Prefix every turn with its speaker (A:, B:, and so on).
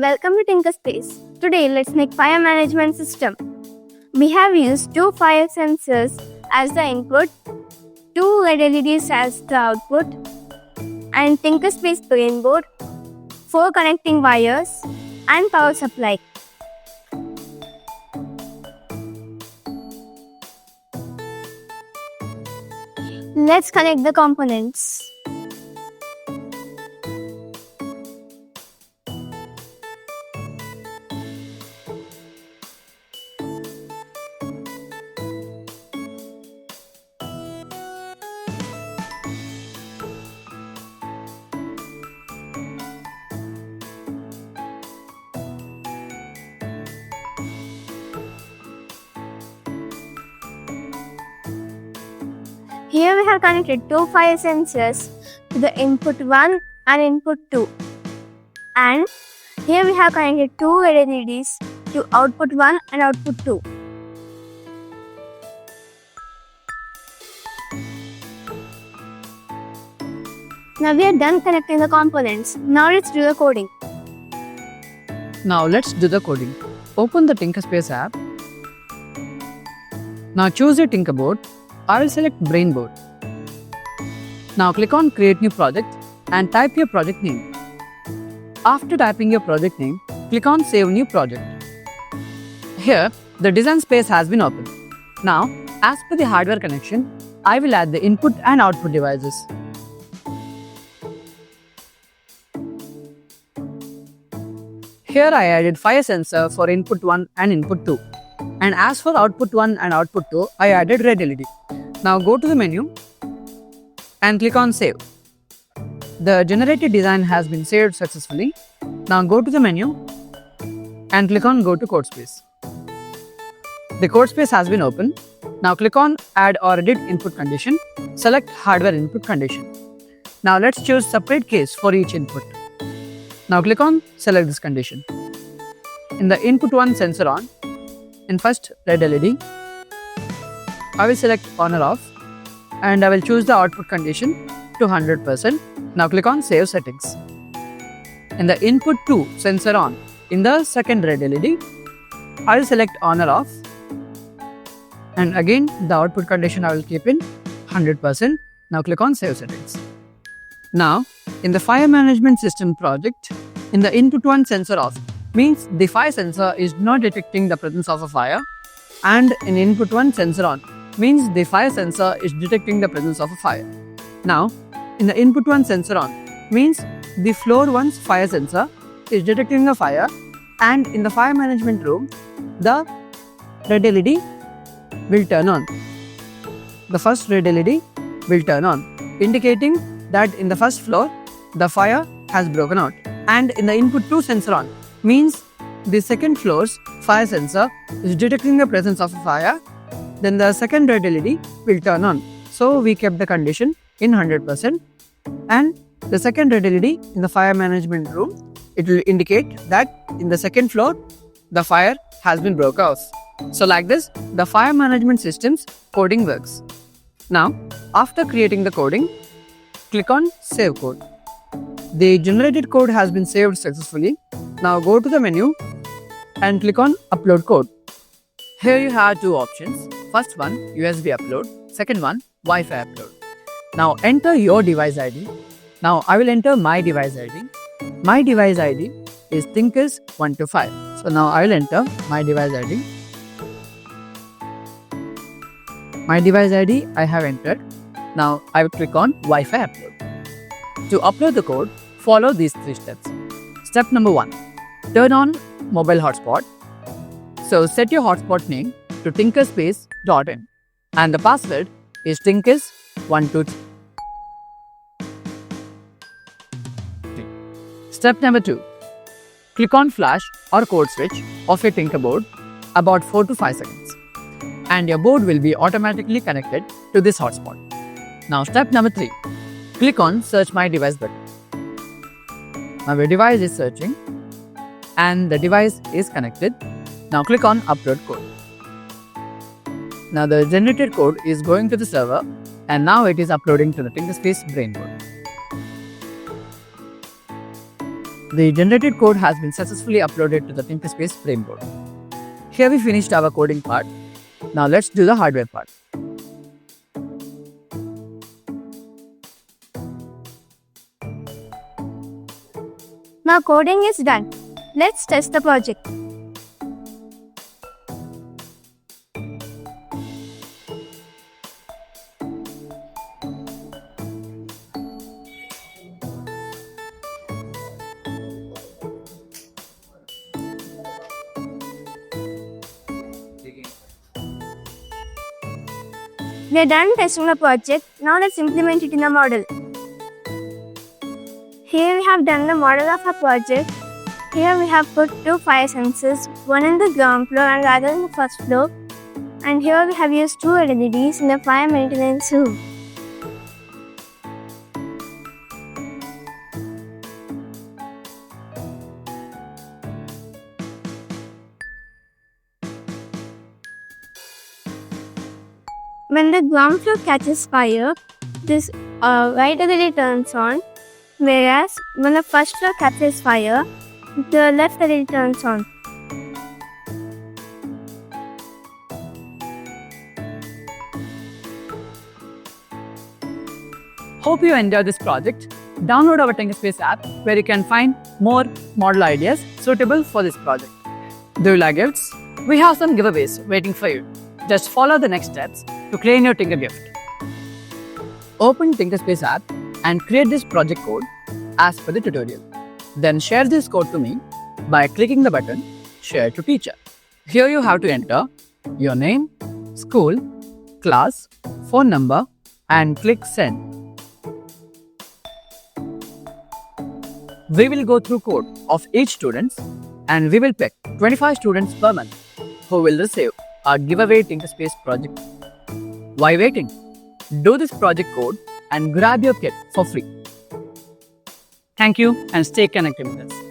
A: Welcome to Tinkerspace. Today, let's make fire management system. We have used two fire sensors as the input, two LED LEDs as the output, and Tinkerspace brain board, four connecting wires, and power supply. Let's connect the components. Here we have connected two fire sensors to the input 1 and input 2. And here we have connected two LEDs to output 1 and output 2. Now we are done connecting the components. Now let's do the coding.
B: Now let's do the coding. Open the Tinkerspace app. Now choose your Tinkerboard. I will select Brain Board. Now click on Create New Project and type your project name. After typing your project name, click on Save New Project. Here, the design space has been opened. Now, as per the hardware connection, I will add the input and output devices. Here I added fire sensor for input 1 and input 2. And as for output 1 and output 2, I added red LED. Now go to the menu and click on Save. The generated design has been saved successfully. Now go to the menu and click on Go to Codespace. The Codespace has been opened. Now click on Add or Edit Input Condition. Select Hardware Input Condition. Now let's choose separate case for each input. Now click on Select this condition. In the input 1 sensor on, in first red LED, I will select on or off and I will choose the output condition to 100%. Now click on Save Settings. In the input 2 sensor on, in the second red LED, I will select on or off and again the output condition I will keep in 100%. Now click on Save Settings. Now in the fire management system project, in the input 1 sensor off means the fire sensor is not detecting the presence of a fire, and in input 1 sensor on means the fire sensor is detecting the presence of a fire. Now in the input 1 sensor on means the floor 1's fire sensor is detecting a fire, and in the fire management room the red LED will turn on. The first red LED will turn on, indicating that in the first floor the fire has broken out, and in the input 2 sensor on means the second floor's fire sensor is detecting the presence of a fire. Then the second red LED will turn on. So we kept the condition in 100%, and the second red LED in the fire management room, it will indicate that in the second floor the fire has been broke off. So like this, the fire management system's coding works. Now after creating the coding, click on Save Code. The generated code has been saved successfully. Now go to the menu and click on Upload Code. Here you have two options. First one, USB upload. Second one, Wi-Fi upload. Now enter your device ID. Now I will enter my device ID. My device ID is Thinkers125. So now I will enter my device ID. My device ID I have entered. Now I will click on Wi-Fi upload. To upload the code, follow these 3 steps. Step number 1. Turn on mobile hotspot. So set your hotspot name to tinkerspace.in and the password is tinkers123. Step number 2. Click on flash or code switch of your Tinkerboard about 4 to 5 seconds and your board will be automatically connected to this hotspot. Now step number 3. Click on Search My Device button. Now your device is searching and the device is connected. Now click on Upload Code. Now the generated code is going to the server and now it is uploading to the Tinkerspace brain board. The generated code has been successfully uploaded to the Thinkspace framework. Here we finished our coding part. Now let's do the hardware part.
A: Now coding is done. Let's test the project. We are done testing the project. Now let's implement it in a model. Here we have done the model of our project. Here we have put two fire sensors, one in the ground floor and the other in the first floor. And here we have used two LEDs in the fire maintenance room. When the ground floor catches fire, this white LED turns on, whereas when the first floor catches fire, the left LED turns on.
B: Hope you enjoyed this project. Download our Thinkspace app where you can find more model ideas suitable for this project. Do you like gifts? We have some giveaways waiting for you. Just follow the next steps to claim your Tinker gift. Open Thinkspace app and create this project code as per the tutorial. Then share this code to me by clicking the button Share to Teacher. Here you have to enter your name, school, class, phone number and click Send. We will go through code of each student and we will pick 25 students per month who will receive our giveaway Thinkspace project. Why waiting? Do this project code and grab your kit for free. Thank you and stay connected with us.